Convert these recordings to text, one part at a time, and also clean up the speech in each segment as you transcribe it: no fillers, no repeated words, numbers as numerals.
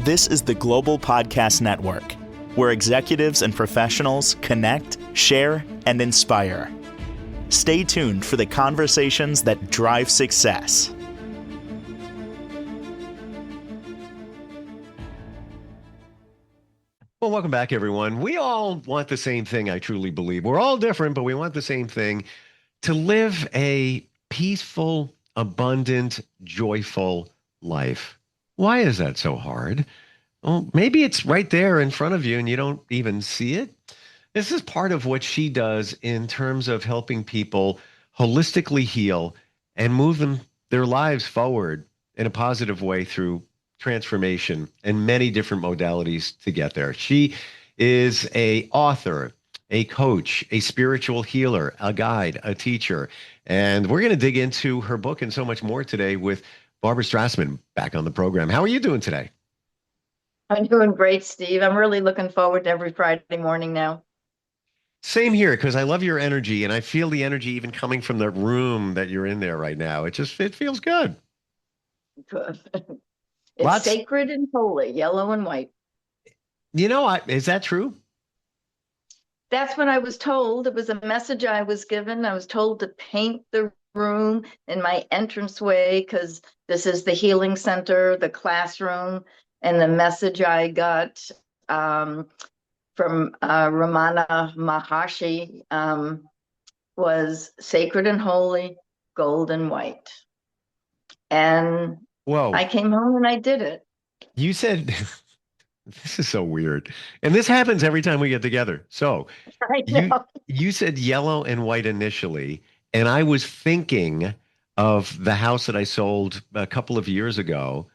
This is the Global Podcast Network, where executives and professionals connect, share, and inspire. Stay tuned for the conversations that drive success. Well, welcome back, everyone. We all want the same thing, I truly believe. We're all different, but we want the same thing: to live a peaceful, abundant, joyful life. Why is that so hard? Well, maybe it's right there in front of you and you don't even see it. This is part of what she does in terms of helping people holistically heal and move their lives forward in a positive way through transformation and many different modalities to get there. She is a author, a coach, a spiritual healer, a guide, a teacher. And we're going to dig into her book and so much more today with Barbara Strassman back on the program. How are you doing today? I'm doing great, Steve. I'm really looking forward to every Friday morning now. Same here, because I love your energy, and I feel the energy even coming from the room that you're in there right now. It feels good. Good. It's sacred and holy, yellow and white. You know, is that true? That's what I was told. It was a message I was given. I was told to paint the room in my entranceway because this is the healing center, the classroom, and the message I got from Ramana Maharshi was sacred and holy, gold and white. And whoa, I came home and I did it. You said, this is so weird. And this happens every time we get together. So you said yellow and white initially, and I was thinking of the house that I sold a couple of years ago,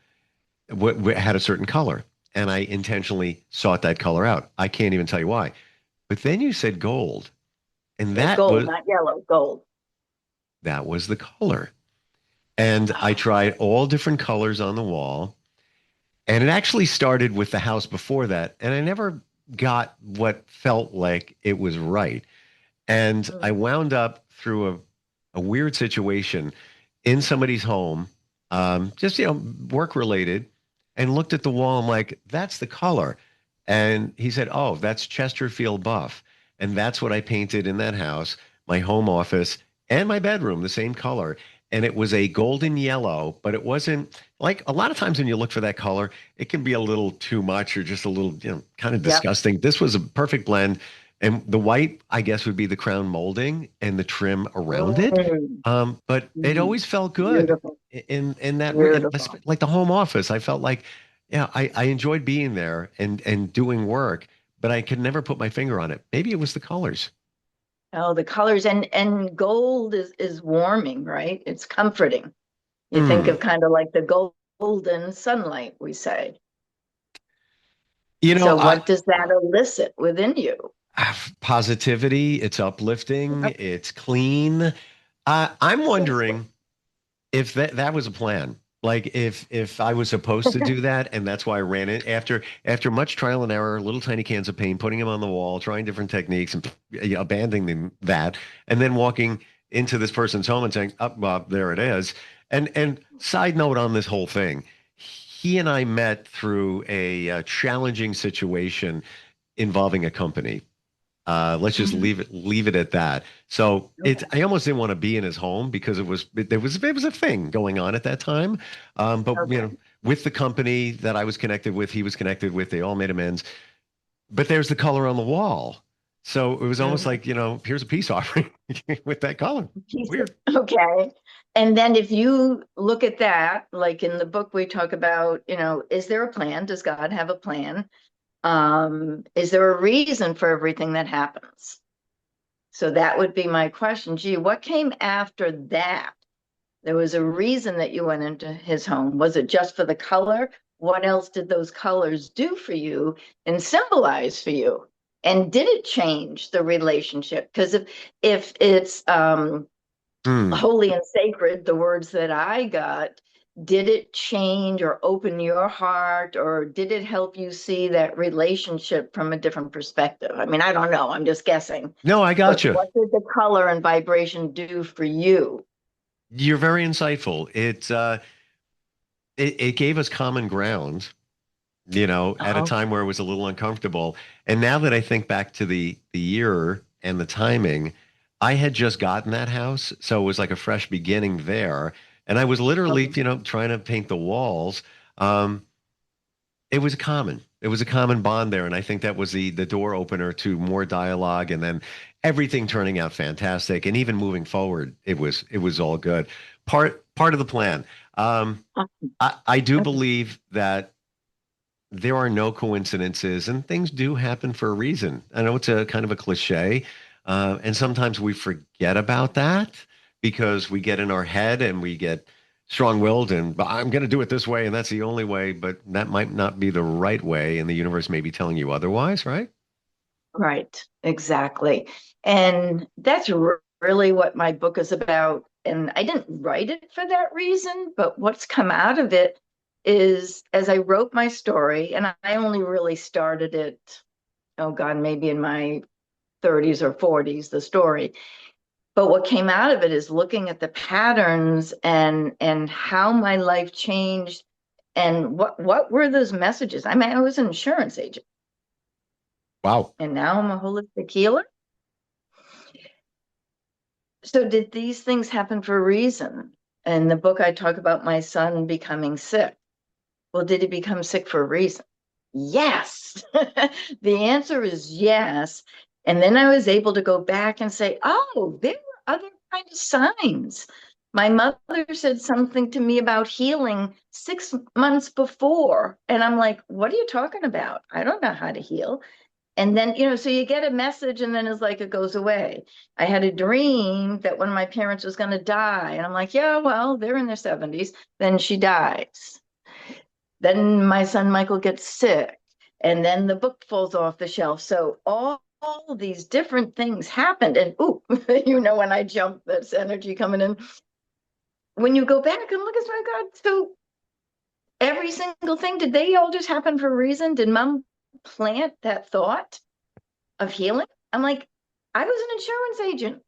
had a certain color. And I intentionally sought that color out. I can't even tell you why. But then you said gold. And that gold, was not yellow, gold. That was the color. And I tried all different colors on the wall. And it actually started with the house before that. And I never got what felt like it was right. And I wound up through a weird situation in somebody's home, just, work related, and looked at the wall. I'm like, that's the color. And he said, oh, that's Chesterfield buff. And that's what I painted in that house, my home office and my bedroom, the same color. And it was a golden yellow, but it wasn't like a lot of times when you look for that color, it can be a little too much or just a little, kind of disgusting. Yep. This was a perfect blend. And the white, I guess, would be the crown molding and the trim around it. But it always felt good. Beautiful. In that, like the home office, I felt like, I enjoyed being there and doing work, but I could never put my finger on it. Maybe it was the colors. Oh, the colors and gold is warming, right? It's comforting. You think of kind of like the golden sunlight, we say. So what does that elicit within you? Positivity. It's uplifting. It's clean. I'm wondering if that was a plan. Like if I was supposed to do that, and that's why I ran it after much trial and error, little tiny cans of paint, putting them on the wall, trying different techniques, and abandoning that, and then walking into this person's home and saying, "Oh, well, there it is." And side note on this whole thing, he and I met through a challenging situation involving a company. Let's just leave it at that. So I almost didn't want to be in his home because it was a thing going on at that time. But with the company that I was connected with, he was connected with, they all made amends. But there's the color on the wall. So it was almost like, here's a peace offering with that color. Weird. Okay. And then if you look at that, like in the book, we talk about, is there a plan? Does God have a plan? Is there a reason for everything that happens? So that would be my question. Gee, what came after that? There was a reason that you went into his home. Was it just for the color? What else did those colors do for you and symbolize for you? And did it change the relationship? Because if it's holy and sacred, the words that I got, did it change or open your heart, or did it help you see that relationship from a different perspective? I mean, I don't know. I'm just guessing. No, I got you. What did the color and vibration do for you? You're very insightful. It gave us common ground at a Oh, time where it was a little uncomfortable. And now that I think back to the year and the timing, I had just gotten that house, so it was like a fresh beginning there. And I was literally, okay. trying to paint the walls. Um, it was a common bond there, and I think that was the door opener to more dialogue, and then everything turning out fantastic, and even moving forward, it was all good. Part of the plan. Um, I do Okay. believe that there are no coincidences and things do happen for a reason. I know it's a kind of a cliche, and sometimes we forget about that because we get in our head and we get strong-willed and "But I'm going to do it this way and that's the only way," but that might not be the right way, and the universe may be telling you otherwise, right? Right, exactly. And that's really what my book is about. And I didn't write it for that reason, but what's come out of it is as I wrote my story, and I only really started it, oh God, maybe in my 30s or 40s, the story. But what came out of it is looking at the patterns and how my life changed and what were those messages? I mean, I was an insurance agent Wow. and now I'm a holistic healer. So did these things happen for a reason? In the book, I talk about my son becoming sick. Well, did he become sick for a reason? Yes. The answer is yes. And then I was able to go back and say, oh, there were other kind of signs. My mother said something to me about healing 6 months before. And I'm like, what are you talking about? I don't know how to heal. And then, so you get a message and then it's like it goes away. I had a dream that one of my parents was going to die. And I'm like, yeah, well, they're in their 70s. Then she dies. Then my son Michael gets sick. And then the book falls off the shelf. So all these different things happened. And ooh, when I jump, that's energy coming in. When you go back and look, it's my God. So every single thing, did they all just happen for a reason? Did mom plant that thought of healing? I'm like, I was an insurance agent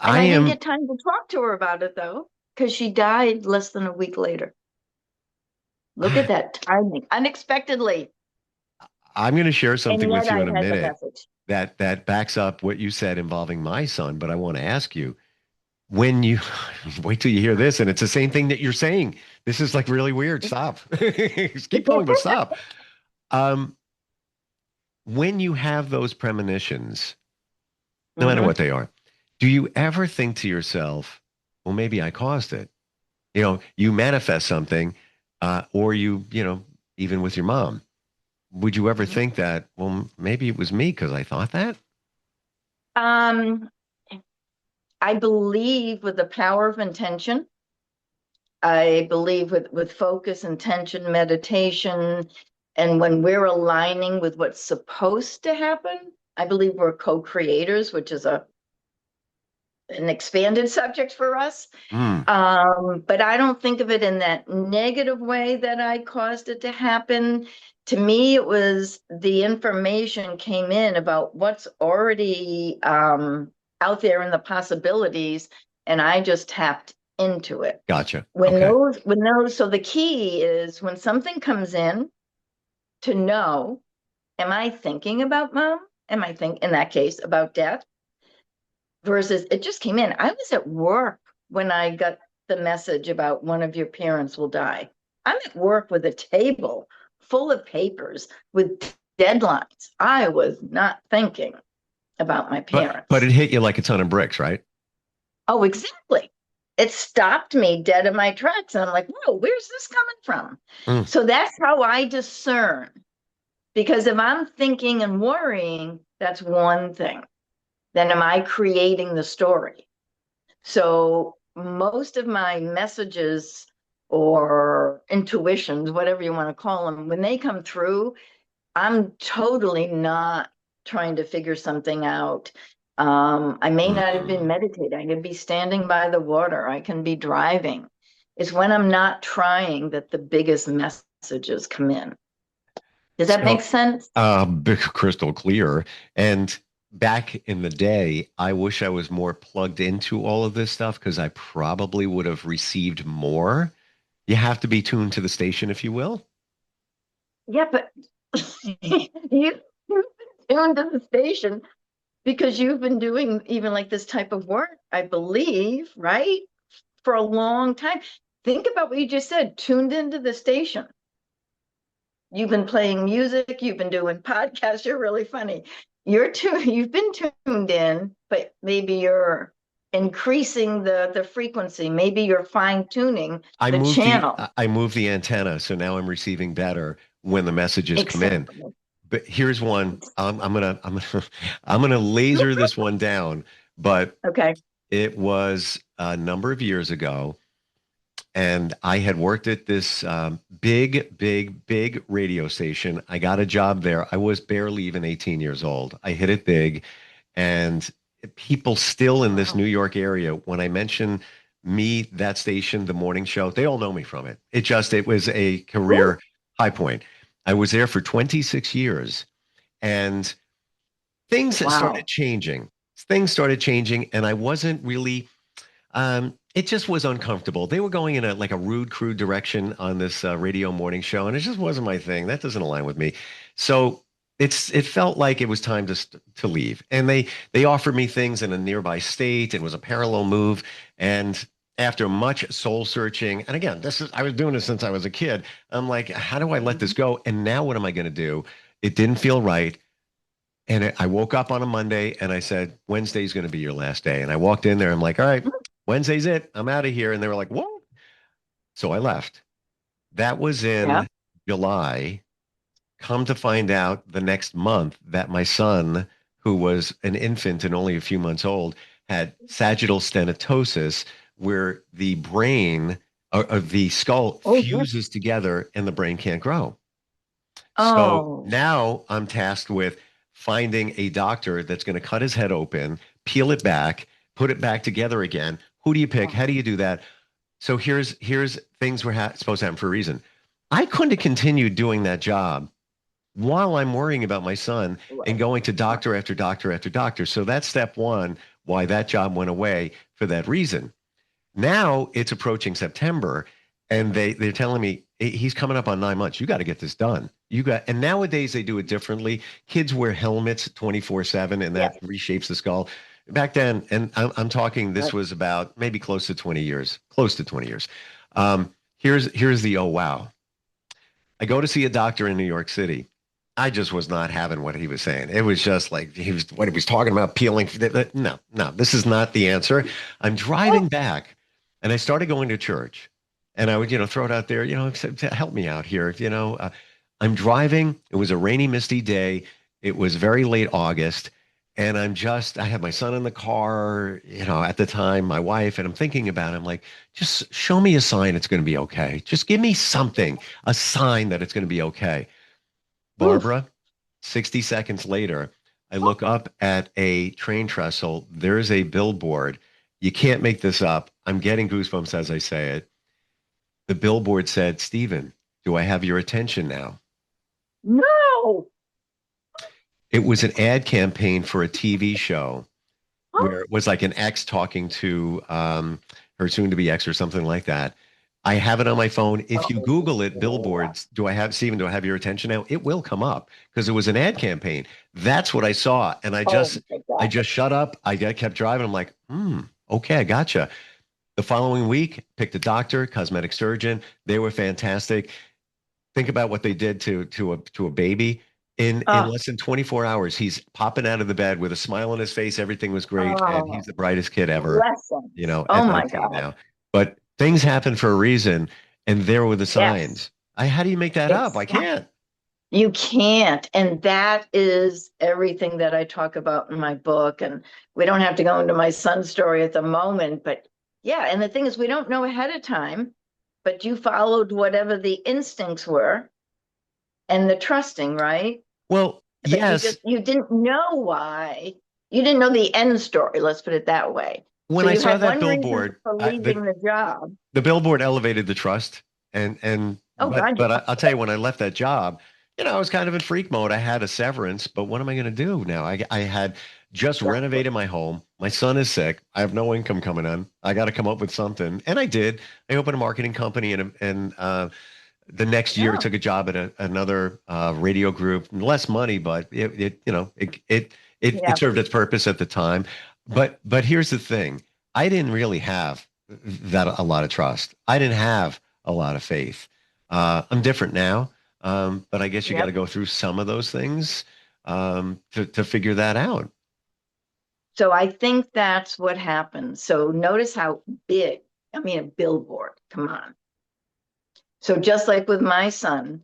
and I I didn't am get time to talk to her about it though, because she died less than a week later. Look at that timing, unexpectedly. I'm going to share And something yet with I you in a had the minute message. that backs up what you said involving my son, but I want to ask you, when you wait till you hear this, and it's the same thing that you're saying. This is like really weird. Stop. Keep going, but stop. Um, when you have those premonitions, no matter Hmm. what they are, do you ever think to yourself, well, maybe I caused it? You manifest something, or even with your mom, would you ever think that, well, maybe it was me because I thought that? Um, I believe with the power of intention. I believe with focus, intention, meditation, and when we're aligning with what's supposed to happen, I believe we're co-creators, which is an expanded subject for us. Hmm. But I don't think of it in that negative way that I caused it to happen. To me, it was the information came in about what's already out there and the possibilities, and I just tapped into it. Gotcha. When Okay. those, so the key is when something comes in to know, am I thinking about mom? Am I think in that case about death? Versus it just came in. I was at work when I got the message about one of your parents will die. I'm at work with a table full of papers with deadlines. I was not thinking about my But parents. it hit you like a ton of bricks, right? Oh, exactly. It stopped me dead in my tracks. And I'm like, whoa, where's this coming from? Mm. So that's how I discern. Because if I'm thinking and worrying, that's one thing. Then am I creating the story? So most of my messages or intuitions, whatever you want to call them, when they come through, I'm totally not trying to figure something out. I may not have been Mm. meditating. I could be standing by the water. I can be driving. It's when I'm not trying that the biggest messages come in. Does that make So, sense? crystal clear. And back in the day, I wish I was more plugged into all of this stuff because I probably would have received more. You have to be tuned to the station, if you will. Yeah, but you've been tuned to the station because you've been doing even like this type of work, I believe, right? For a long time. Think about what you just said, tuned into the station. You've been playing music, you've been doing podcasts, you're really funny. You've been tuned in, but maybe you're increasing the frequency, maybe you're fine-tuning I the moved the channel. I moved the antenna, so now I'm receiving better when the messages come in. Exactly. But here's one. I'm gonna laser this one down. But Okay. it was a number of years ago, and I had worked at this big radio station. I got a job there. I was barely even 18 years old. I hit it big, and people still in this Wow. New York area, when I mention me, that station, the morning show, they all know me from it. It was a Ooh, career high point. I was there for 26 years, and things started wow. changing. Things started changing, and I wasn't really it just was uncomfortable. They were going in a like a rude, crude direction on this radio morning show, and it just wasn't my thing. That doesn't align with me. So it felt like it was time to leave. And they offered me things in a nearby state. It was a parallel move, and after much soul searching, and again, this is I was doing this since I was a kid. I'm like, how do I let this Mhm. go? And now what am I going to do? It didn't feel right. And I woke up on a Monday and I said, Wednesday's going to be your last day. And I walked in there. I'm like, all right, Wednesday's it. I'm out of here. And they were like, what? So I left. That was Yeah. in July. Come to find out the next month that my son, who was an infant and only a few months old, had sagittal stenosis, where the brain or the skull Oh, good. fuses together and the brain can't grow. So Oh, now I'm tasked with finding a doctor that's going to cut his head open, peel it back, put it back together again. Who do you pick? How do you do that? So here's things were supposed to happen for a reason. I couldn't have continued doing that job while I'm worrying about my son and right. going to Right. doctor after doctor after doctor. So that's step one, why that job went away for that reason. Now it's approaching September, and they're telling me he's coming up on 9 months. You got to get this done. And nowadays they do it differently. Kids wear helmets 24/7, and Yes. that reshapes the skull. Back then, and I'm talking, this Right. was about maybe close to 20 years. Here's the oh wow. I go to see a doctor in New York City. I just was not having what he was saying. It was just like what he was talking about peeling. No, no, this is not the answer. I'm Oh, driving back, and I started going to church, and I would throw it out there, help me out here. I'm driving. It was a rainy, misty day. It was very late August, and I had my son in the car, at the time, my wife, and I'm thinking about it. I'm like, just show me a sign it's going to be okay. Just give me something, a sign that it's going to be okay. oof. Barbara, 60 seconds later, I Oh, look up at a train trestle. There's a billboard. You can't make this up. I'm getting goosebumps as I say it. The billboard said, Stephen, do I have your attention now? no. It was an ad campaign for a TV show Oh, where it was like an ex talking to her soon to be ex or something like that. I have it on my phone. If you Google it, billboards, Stephen, do I have your attention now? It will come up because it was an ad campaign. That's what I saw. And oh my I God. just shut up. Kept driving. I'm like, okay, I gotcha. The following week, picked a doctor, cosmetic surgeon. They were fantastic. Think about what they did to a baby. In Oh, less than 24 hours, he's popping out of the bed with a smile on his face. Everything was great, and he's oh, the brightest kid ever, blessings. Oh at my 19 God. now. But things happen for a reason, and there were the Yes. signs. How do you make that up? I Exactly. can't. You can't. And that is everything that I talk about in my book. And we don't have to go into my son's story at the moment, but yeah. And the thing is, we don't know ahead of time, but you followed whatever the instincts were and the trusting, right? Well, But yes. you didn't know why. You didn't know the end story, let's put it that way. So When I you saw had that one reason billboard, for leaving the job. the billboard elevated the trust, and Oh God, but yeah. I'll tell you, when I left that job, I was kind of in freak mode. I had a severance, but what am I going to do now? I had just Exactly. renovated my home. My son is sick. I have no income coming in. I got to come up with something, and I did. I opened a marketing company, The next year, Yeah. took a job at another radio group, less money, but it Yeah. served its purpose at the time. But here's the thing: I didn't really have that a lot of trust. I didn't have a lot of faith. I'm different now, but I guess you got to Yep. go through some of those things to figure that out. So I think that's what happened. So notice how big, I mean, a billboard, come on. So just like with my son,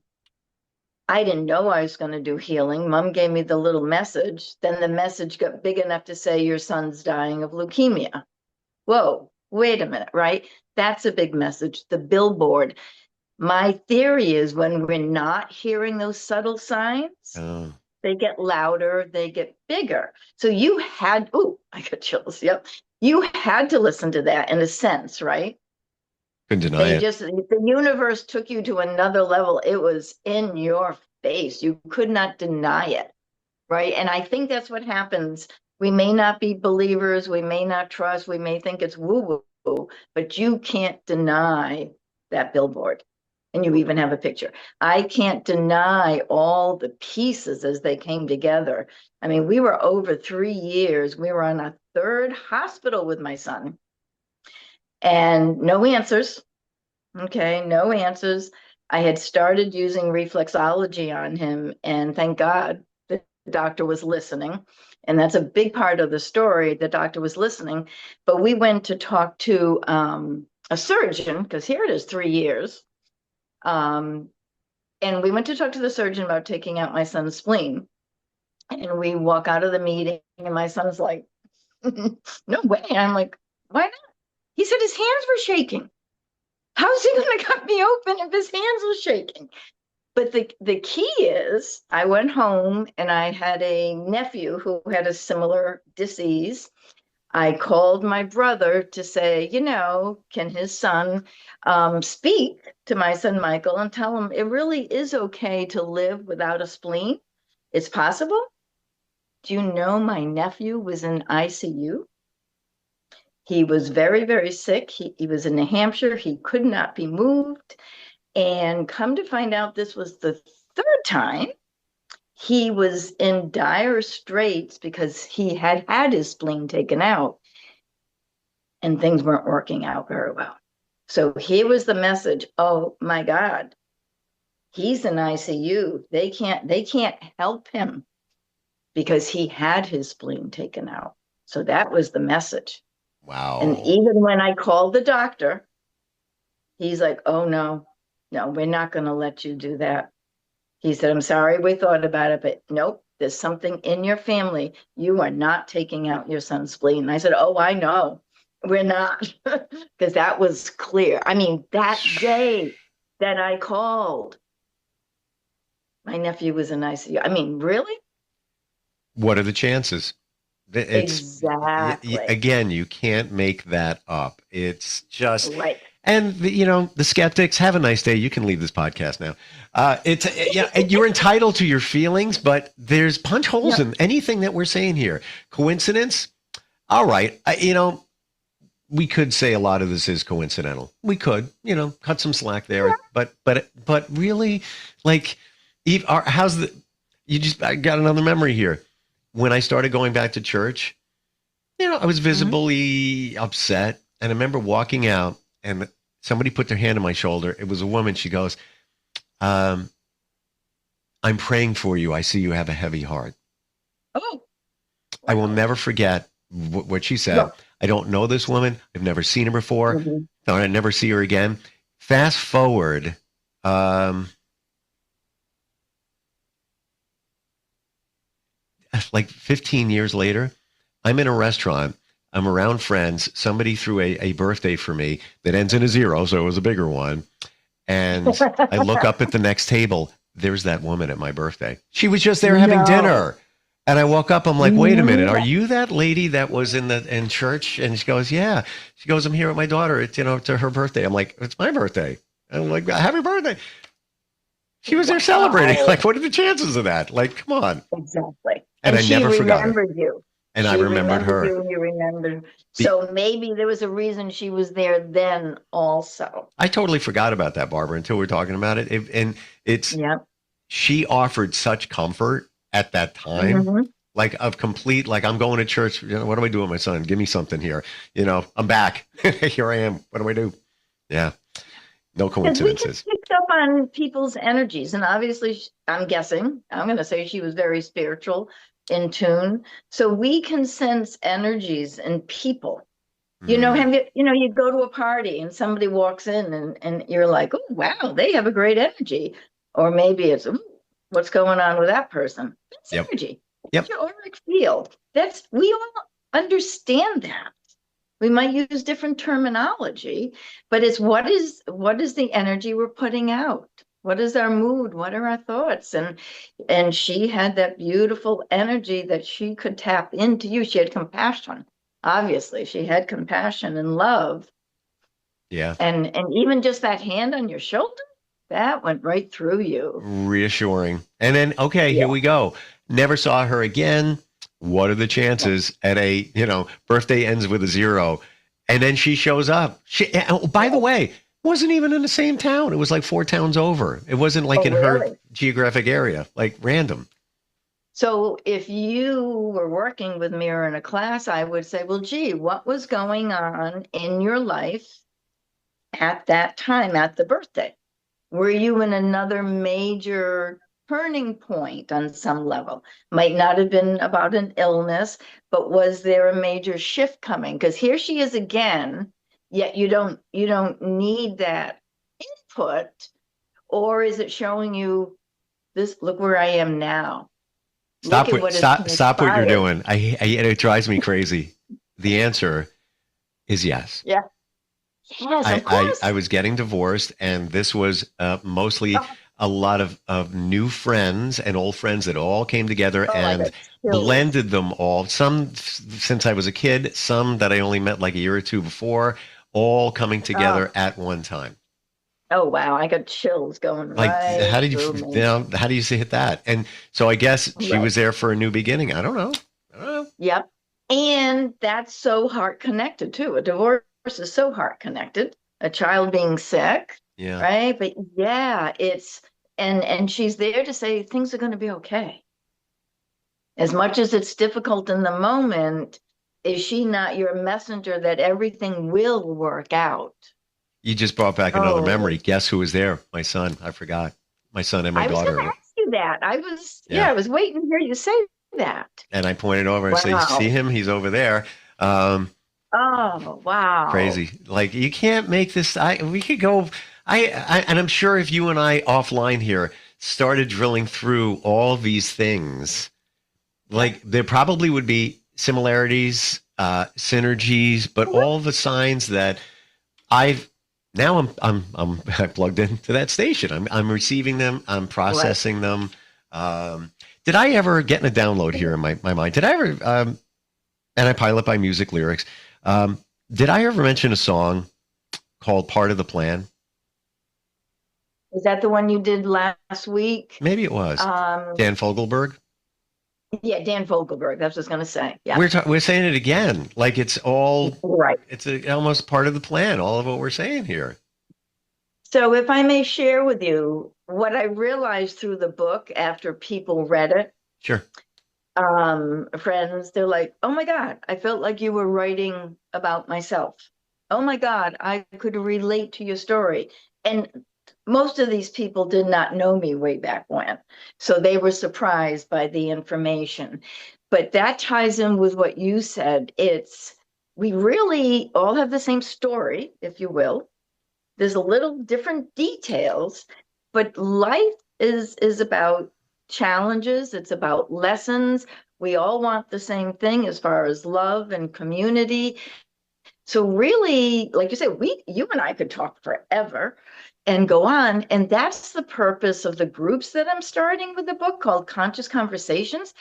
I didn't know I was going to do healing. Mom gave me the little message. Then the message got big enough to say, your son's dying of leukemia. Whoa, wait a minute, right? That's a big message. The billboard. My theory is when we're not hearing those subtle signs, Oh, they get louder, they get bigger. So you had, oh, I got chills. Yep. You had to listen to that in a sense, right? couldn't deny They it. just, the universe took you to another level. It was in your face. You could not deny it, right? And I think that's what happens. We may not be believers, we may not trust, we may think it's woo woo, but you can't deny that billboard. And you even have a picture. I can't deny all the pieces as they came together. I mean, we were over 3 years. We were on a third hospital with my son and no answers. Okay, no answers. I had started using reflexology on him, and thank God the doctor was listening. And that's a big part of the story. The doctor was listening. But we went to talk to a surgeon, because here it is 3 years. And we went to talk to the surgeon about taking out my son's spleen. And we walk out of the meeting, and my son's like, no way. I'm like, why not? He said his hands were shaking. How's he going to cut me open if his hands were shaking? But the key is I went home and I had a nephew who had a similar disease. I called my brother to say, can his son speak to my son Michael and tell him it really is okay to live without a spleen? It's possible. Do you know my nephew was in ICU? He was very, very sick. He was in New Hampshire. He could not be moved. And come to find out, this was the third time he was in dire straits because he had had his spleen taken out and things weren't working out very well. So here was the message. Oh my God, he's in ICU. They can't help him because he had his spleen taken out. So that was the message. Wow. And even when I called the doctor, he's like, oh no, we're not going to let you do that. He said, I'm sorry, we thought about it, but nope, there's something in your family. You are not taking out your son's spleen. And I said, oh, I know. We're not, because that was clear. I mean, that day that I called, my nephew was in ICU. I mean, really? What are the chances? Exactly. Again, you can't make that up. It's just right. And the skeptics, have a nice day. You can leave this podcast now. You're entitled to your feelings, but there's punch holes in anything that we're saying here. Coincidence? All right. We could say a lot of this is coincidental. We could, cut some slack there. Yeah. But really, like, I got another memory here. When I started going back to church, I was visibly upset. And I remember walking out and somebody put their hand on my shoulder. It was a woman. She goes, I'm praying for you. I see you have a heavy heart. Oh, I will never forget what she said. No. I don't know this woman. I've never seen her before. No, I never see her again. Fast forward. Like 15 years later, I'm in a restaurant. I'm around friends. Somebody threw a birthday for me that ends in a 0, so it was a bigger one. And I look up at the next table. There's that woman at my birthday. She was just there having dinner. And I woke up. I'm like, wait a minute. Are you that lady that was in church? And she goes, yeah. She goes, I'm here with my daughter. It's, to her birthday. I'm like, it's my birthday. And I'm like, happy birthday. She was there celebrating. Like, what are the chances of that? Like, come on. Exactly. And I she never forgot her. You. And I She remembered remembered her. you and you remembered. Be- So maybe there was a reason she was there then also. I totally forgot about that, Barbara, until we're talking about it. And it's Yep. she offered such comfort at that time, Hmm. like of complete, like I'm going to church. You know, what do I do with my son? Give me something here. You know, I'm back. Here I am. What do I do? Yeah, no Because we can coincidences. pick up on people's energies. And obviously, I'm guessing, I'm going to say she was very spiritual, in tune. So we can sense energies in people. Mm, You go to a party and somebody walks in and you're like, oh, wow, they have a great energy. Or maybe it's, ooh, what's going on with that person? That's yep, energy. It's yep. your auric field. We all understand that. We might use different terminology, but it's what is the energy we're putting out? What is our mood? What are our thoughts? And she had that beautiful energy that she could tap into you. She had compassion. Obviously, she had compassion and love. Yeah. And even just that hand on your shoulder, that went right through you. Reassuring. And then, okay, here Yeah. we go. Never saw her again. What are the chances at a, birthday ends with a zero? And then she shows up. Oh, by the way, wasn't even in the same town. It was like 4 towns over. It wasn't like Oh, in her really? geographic area, like random. So if you were working with me or in a class, I would say, well, gee, what was going on in your life at that time, at the birthday? Were you in another major turning point on some level? Might not have been about an illness, but was there a major shift coming? Because here she is again, yet you don't need that input, or is it showing you this, look where I am now? Look Stop at what what has stop what you're transpired. doing. It drives me crazy. The answer is yes. Yeah. Yes, of I course. was getting divorced, and this was mostly Oh, a lot of new friends and old friends that all came together oh, I and got chills. blended them all. Some since I was a kid, some that I only met like a year or two before, all coming Oh, together at one time. oh, wow. I got chills going Like, right through me. how do you hit that? And so I guess she Right. was there for a new beginning. I don't know. I don't know. Yep. And that's so heart connected too. A divorce is so heart connected. A child being sick, Yeah. right? But yeah, and she's there to say things are going to be okay. As much as it's difficult in the moment, is she not your messenger that everything will work out? You just brought back another Oh, memory. Guess who was there? My son. I forgot. My son and my I was going to daughter. ask you that. Yeah, Yeah. I was waiting to hear you say that. And I pointed over and say, "See Wow. him? He's over there." Um, Oh, wow. Crazy. Like you can't make this. We could go. And I'm sure if you and I offline here started drilling through all these things, Yep. like there probably would be similarities, synergies, but all the signs that I've now I'm plugged into that station. I'm receiving them. I'm Right. processing them. Did I ever get in a download here in my mind? Did I ever? And I pilot by music lyrics. Um, did I ever mention a song called "Part of the Plan"? Is that the one you did last week? Maybe it was Um, Dan Fogelberg. yeah, Dan Fogelberg. That's what I was going to say. Yeah. We're saying it again, like Right. almost part of the plan. All of what we're saying here. So, if I may share with you what I realized through the book after people read it, Sure. friends, they're like, oh my God, I felt like you were writing about myself. Oh my God, I could relate to your story. And most of these people did not know me way back when. So they were surprised by the information. But that ties in with what you said. We really all have the same story, if you will. There's a little different details, but life is about challenges, it's about lessons. We all want the same thing as far as love and community. So really, like you said, you and I could talk forever and go on. And that's the purpose of the groups that I'm starting with the book called Conscious Conversations,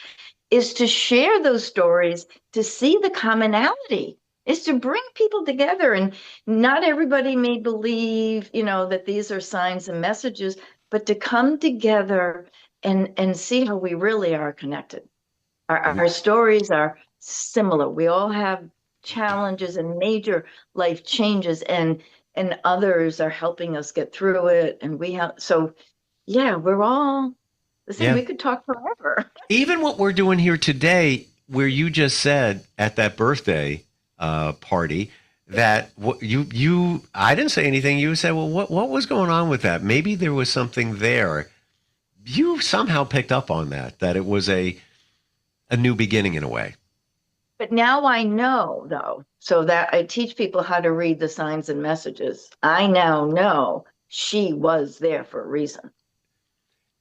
is to share those stories, to see the commonality, is to bring people together. And not everybody may believe, that these are signs and messages, but to come together and see how we really are connected. Our stories, similar. We all have challenges and major life changes, and others are helping us get through it. And we have, so yeah, we're all the same. Yeah. We could talk forever. Even what we're doing here today, where you just said at that birthday party that I didn't say anything. You said, well, what was going on with that? Maybe there was something there. You somehow picked up on that it was a new beginning in a way. But now I know, though, so that I teach people how to read the signs and messages. I now know she was there for a reason.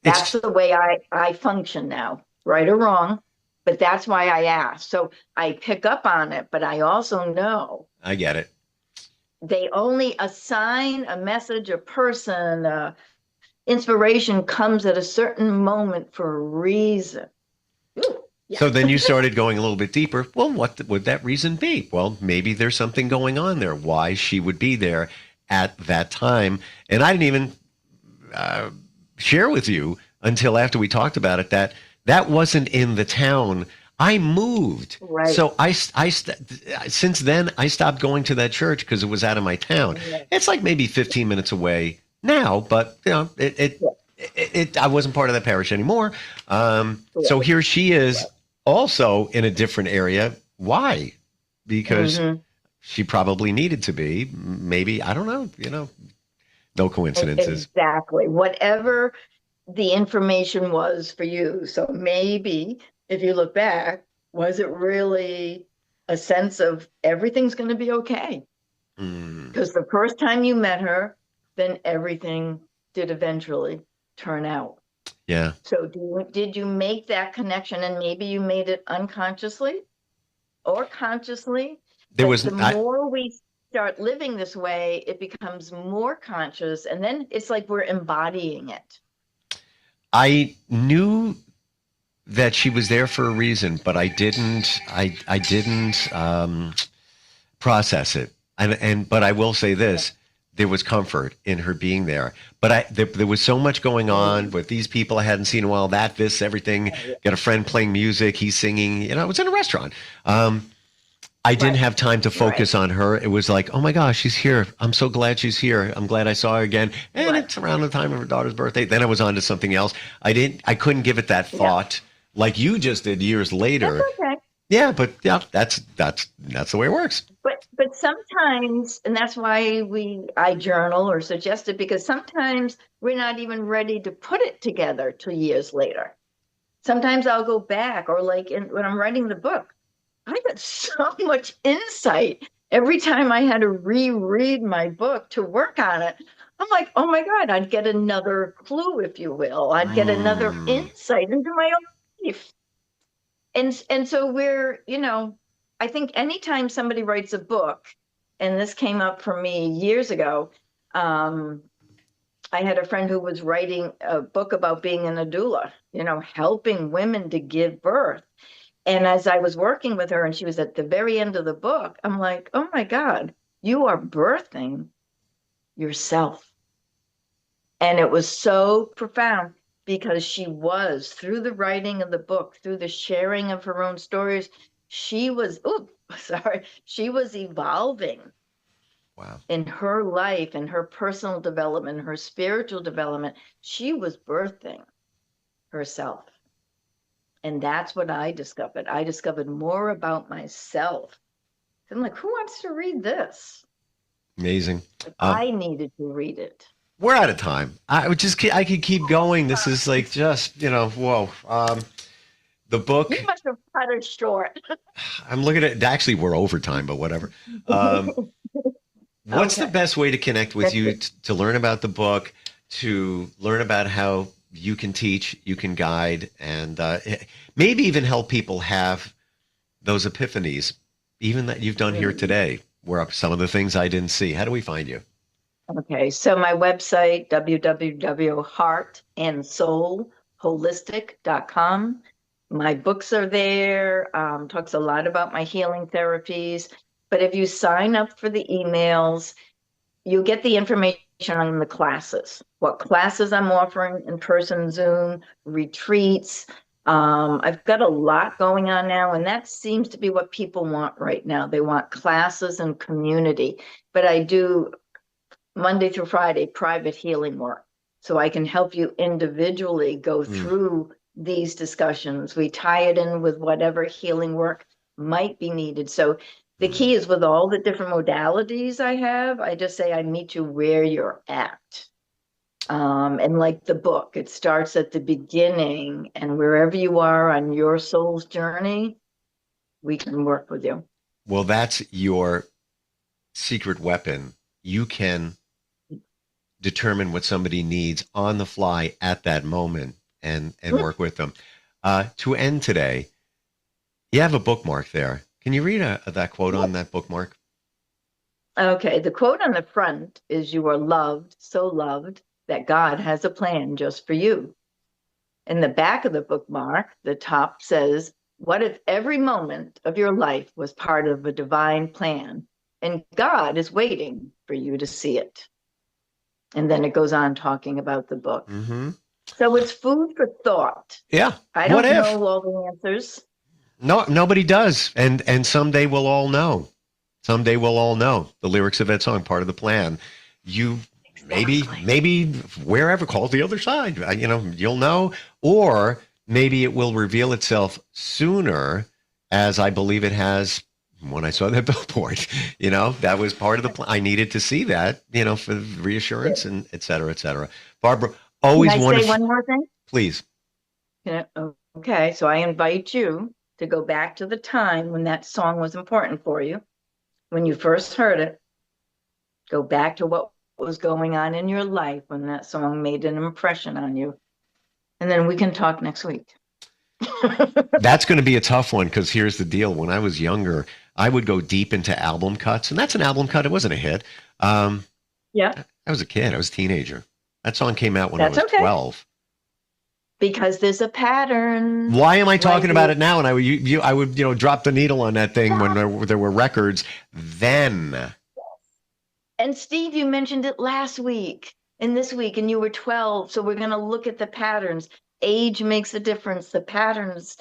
That's the way I function now, right or wrong, but that's why I ask. So I pick up on it, but I also know. I get it. They only assign a message, a person, inspiration comes at a certain moment for a reason. Ooh. Yeah. So then you started going a little bit deeper. Well, what would that reason be? Well, maybe there's something going on there, why she would be there at that time. And I didn't even share with you until after we talked about it that wasn't in the town. I moved. Right. So since then, I stopped going to that church because it was out of my town. Yeah. It's like maybe 15 minutes away now, but I wasn't part of that parish anymore. So here she is. Also in a different area. Why? Because she probably needed to be. Maybe, I don't know, no coincidences. Exactly. Whatever the information was for you. So maybe if you look back, was it really a sense of everything's going to be okay? Because the first time you met her, then everything did eventually turn out. Yeah. So did you make that connection, and maybe you made it unconsciously or consciously? More we start living this way, it becomes more conscious, and then it's like we're embodying it. I knew that she was there for a reason, but I didn't process it. But I will say this. There was comfort in her being there. But there was so much going on with these people I hadn't seen in a while, this, everything. Got a friend playing music, he's singing. I was in a restaurant. I didn't have time to focus on her. It was like, oh my gosh, she's here. I'm so glad she's here. I'm glad I saw her again. And it's around the time of her daughter's birthday. Then I was on to something else. I couldn't give it that thought like you just did years later. That's okay. Yeah, but that's the way it works. But sometimes, and that's why I journal or suggest it, because sometimes we're not even ready to put it together till years later. Sometimes I'll go back, or like when I'm writing the book, I got so much insight every time I had to reread my book to work on it. I'm like, oh my God, I'd get another clue, if you will. I'd get another insight into my own life. And so we're, I think anytime somebody writes a book, and this came up for me years ago, I had a friend who was writing a book about being an doula, helping women to give birth. And as I was working with her and she was at the very end of the book, I'm like, oh my God, you are birthing yourself. And it was so profound because she was, through the writing of the book, through the sharing of her own stories, she was evolving. Wow. In her life, in her personal development, her spiritual development. She was birthing herself. And that's what I discovered. I discovered more about myself. I'm like, who wants to read this? Amazing. I needed to read it. We're out of time. I could keep going. This is like just, whoa. The book. You must have cut it short. I'm looking at it. Actually, we're over time, but whatever. What's the best way to connect with you to learn about the book, to learn about how you can teach, you can guide, and maybe even help people have those epiphanies, even that you've done here today, where some of the things I didn't see. How do we find you? Okay, so my website, www.heartandsoulholistic.com. My books are there, talks a lot about my healing therapies. But if you sign up for the emails, you get the information on the classes, what classes I'm offering in person, Zoom, retreats, I've got a lot going on now, and that seems to be what people want right now. They want classes and community, but I do Monday through Friday private healing work. So I can help you individually go through these discussions. We tie it in with whatever healing work might be needed. So the key is with all the different modalities I have, I just say I meet you where you're at. And like the book, it starts at the beginning, and wherever you are on your soul's journey, we can work with you. Well, that's your secret weapon. You can determine what somebody needs on the fly at that moment and work with them. To end today, you have a bookmark there. Can you read that quote on that bookmark? Okay, the quote on the front is, "You are loved, so loved, that God has a plan just for you." In the back of the bookmark, the top says, "What if every moment of your life was part of a divine plan, and God is waiting for you to see it?" And then it goes on talking about the book. Mm-hmm. So it's food for thought. Yeah. I don't know all the answers. No, nobody does. And someday we'll all know. Someday we'll all know the lyrics of that song, Part of the Plan. You maybe wherever, call the other side, you'll know, or maybe it will reveal itself sooner, as I believe it has when I saw that billboard. That was part of the plan. I needed to see that, for reassurance and et cetera, et cetera. Barbara, always Can I wonderful. say one more thing? Please. Okay, so I invite you to go back to the time when that song was important for you, when you first heard it. Go back to what was going on in your life when that song made an impression on you. And then we can talk next week. That's going to be a tough one, because here's the deal. When I was younger, I would go deep into album cuts, and that's an album cut. It wasn't a hit. Yeah. I was a kid. I was a teenager. That song came out when I was 12. Because there's a pattern. Why am I talking about it now? And I would drop the needle on that thing when there were records then. And Steve, you mentioned it last week and this week, and you were 12. So we're going to look at the patterns. Age makes a difference. The patterns.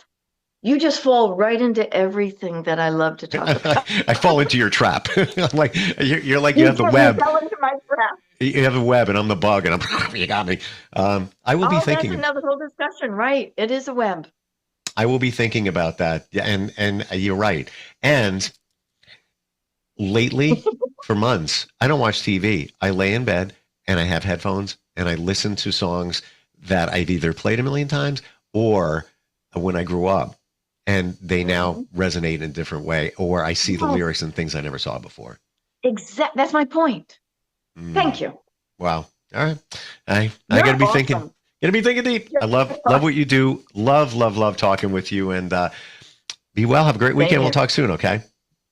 You just fall right into everything that I love to talk about. I fall into your trap. I'm like, you're like, you have the web. Fell into my trap. You have a web, and I'm the bug, and you got me. I will be thinking. That's another whole discussion, right? It is a web. I will be thinking about that. Yeah, and you're right. And lately, for months, I don't watch TV. I lay in bed and I have headphones and I listen to songs that I've either played a million times or when I grew up, and they now resonate in a different way, or I see the lyrics and things I never saw before. Exactly. That's my point. Thank you. Wow. All right. I got to be thinking. Got to be thinking deep. I love what you do. Love talking with you. And be well. Have a great weekend. We'll talk soon. Okay.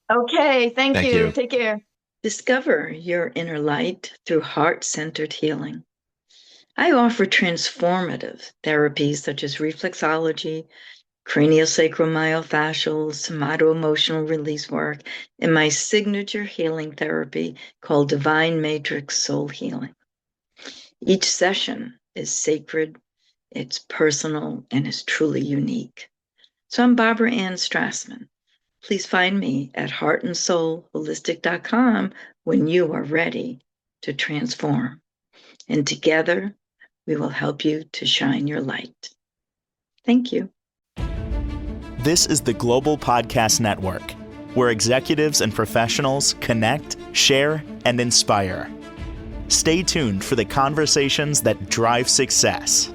Okay. Thank you. Take care. Discover your inner light through heart-centered healing. I offer transformative therapies such as reflexology, craniosacromyofascial, somato-emotional release work, and my signature healing therapy called Divine Matrix Soul Healing. Each session is sacred, it's personal, and is truly unique. So I'm Barbara Ann Strassman. Please find me at heartandsoulholistic.com when you are ready to transform. And together, we will help you to shine your light. Thank you. This is the Global Podcast Network, where executives and professionals connect, share, and inspire. Stay tuned for the conversations that drive success.